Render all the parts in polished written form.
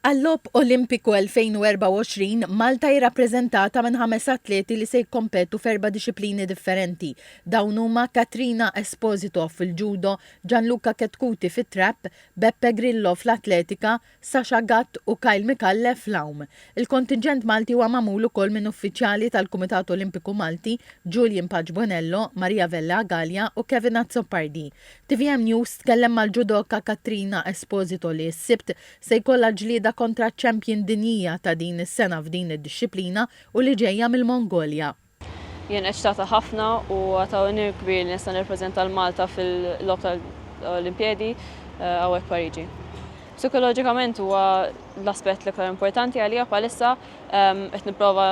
Għall-Logħob Olimpiku 2024 Malta jirrappreżentata minn 5 atleti li se jikkompetu f'4 disciplini differenti. Dawn huma Katrina Esposito fil-ġudo, Gianluca Ketkuti fit-trap, Beppe Grillo fl-atletika, Sasha Gatt u Kyle Mikalle fl-awm. Il-kontingent Malti huwa magħmul ukoll minn uffiċjali tal-Kumitat Olimpiku Malti, Julian Paġbonello, Maria Vella Gallia u Kevin Azzopardi. TVM News tkellem mal-ġudoka Katrina Esposito li s-sibt se jkollha ġlieda kontra ċempjon dinjija ta' din is-sena f'din id-disciplina u li ġejja mill-Mongolja. Jien eċtata ħafna u għataw unir kbir li nista' nirrepreżenta l-Malta fil-logħob tal-Olimpjedi hawnhekk Pariġi. Psikoloġikament huwa l-aspett l-iktar importanti għalija bħalissa qed nipprova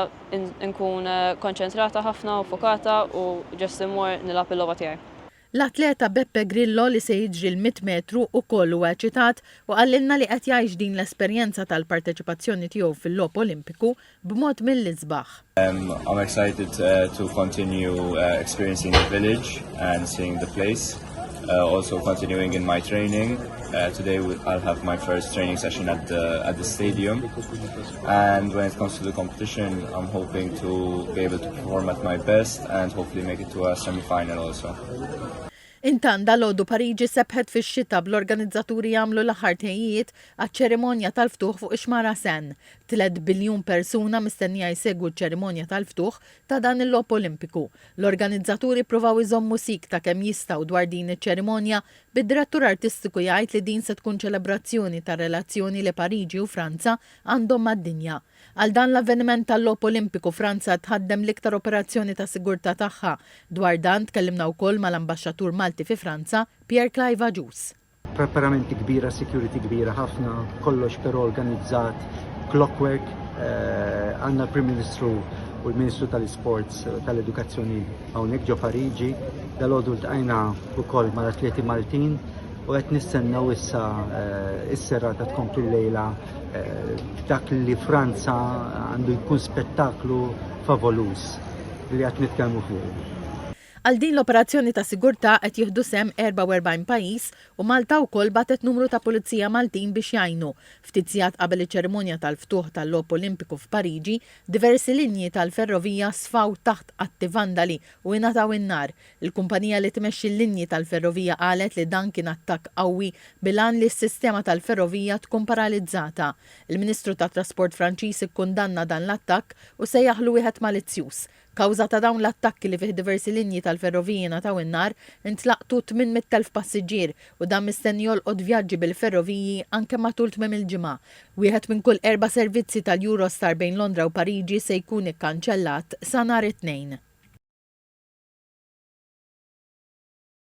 nkun konċentrata ħafna u fokata u ġest immur nilgħab il-logħba tiegħi. L-atleta Beppe Grillo li se jiġri l-100 metru wkoll huwa eċitat u għallilna li qed jgħix din l-esperjenza tal-parteċipazzjoni tiegħu fil-logħob Olimpiku b'mod mill-isbaħ. I'm excited to continue experiencing the village and seeing the place. Also continuing in my training. Today I'll have my first training session at the stadium. And when it comes to the competition, I'm hoping to be able to perform at my best and hopefully make it to a semi-final also. Intan dal-għodu Pariġi sebħet fix-xita bl-organizzaturi jagħmlu l-aħħar tejjiet għaċ-ċerimonja tal-ftuħ fuq Ixmara Sen. 3 biljun persuna mistennija jsegwu ċ-ċerimonja tal-ftuħ ta' dan il-logħob Olimpiku. L-organizzaturi pruvaw iżommu sik ta' kemm jistgħu dwar din iċ-ċerimonja bid-direttur artistiku jgħid li din se tkun ċelebrazzjoni ta' relazzjoni li Pariġi u Franza għandhom mad-dinja. Għal dan l-avveniment tal-logħob Olimpiku Franza tħaddem l-iktar operazzjoni ta' sigurtà tagħha. Dwar dan tkellimna wkoll mal-ambaxxatur Malti fi Franza, Pierre Clive Ajus. Preparamenti kbira, security kbira ħafna, kollox però organizzat, clockwork, għandna l-Prim Ministru u l-Ministru tal-Sports tal-Edukazzjoni hawnhekk ġo Pariġi, dal-għodu ltqajna wkoll mal-atleti Maltin u qed nistennew issa is-serata tkompli l-lejla dak li Franza għandu jkun spettaklu favolus li qed nitkellmu fuq. Għal din l-operazzjoni ta' sigurtà qed jieħdu sem 44 pajjiż u Malta wkoll batet numru ta' pulizija Maltin biex jgħinu. Ftit sigħat qabel iċ-ċerimonja tal-ftuħ tal-logħob Olimpiku f'Pariġi, diversi linji tal-ferrovija sfaw taħt atti vandali u ingħataw in-nar. Il-kumpanija li tmexxi l-linji tal-ferrovija qalet li dan kien attakk qawwi bilan li s-sistema tal-ferrovija tkun paralizzata. Il-Ministru tat-Trasport Franċiż ikkundanna dan l-attakk u se jaħlu wieħed malizzjuż. Kawża ta' dawn l-attakki li fih diversi linji tal-ferroviji nataw in-nar intlaqtu 800,000 passiġġier u dan mistenni jolqod vjaġġi bil-ferroviji anke matul tmiem il-ġimgħa. Wieħed minn kull 4 servizzi tal-Eurostar bejn Londra u Pariġi se jkun ikkanċellat sa nhar it-Tnejn.